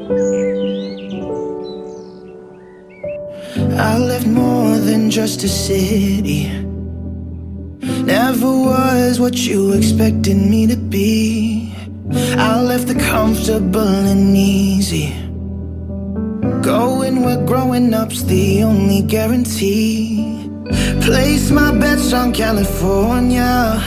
I left more than just a city. Never was what you expected me to be. I left the comfortable and easy. Going where growing up's the only guarantee. Place my bets on California.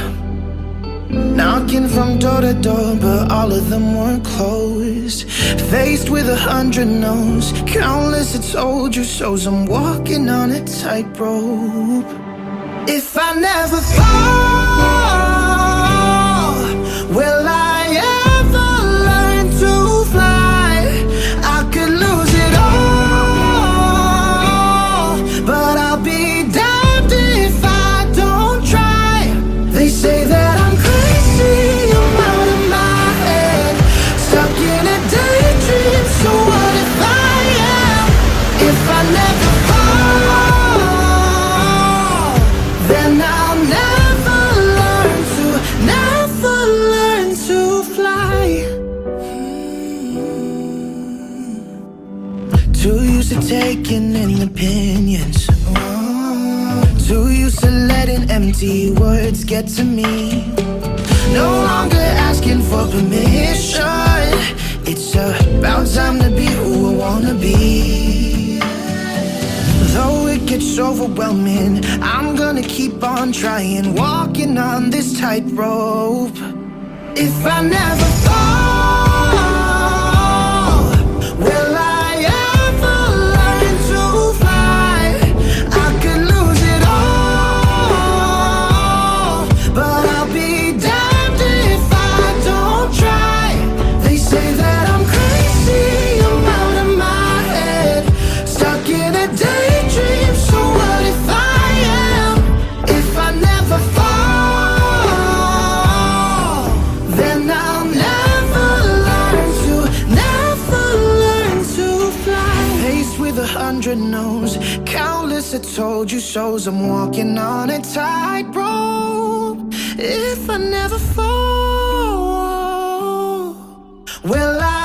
Knocking from door to door, but all of them were closed. Faced with 100 no's, countless I told you so's. I'm walking on a tightrope. If I never fall, will I ever learn to fly? I could lose it all, but I'll be damned if I don't try. They say that I'm crazy, I'm out of my head, stuck in a daydream, so what if I am? If I never fall, then I'll never learn to fly. Too used to taking in opinions, too used to letting empty words get to me. No longer asking for permission. It's about time to be who I wanna be. Though it gets overwhelming, I'm gonna keep on trying, walking on this tightrope. If I never fall, will I ever learn to fly? I could lose it all, but I'll be damned if I don't try. They say that I'm crazy, I'm out of my head, stuck in a daydream, so what if I am? If I never fall, then I'll never learn to fly. Faced with 100 no's, countless I told you so's. I'm walking on a tightrope. If I never fall, will I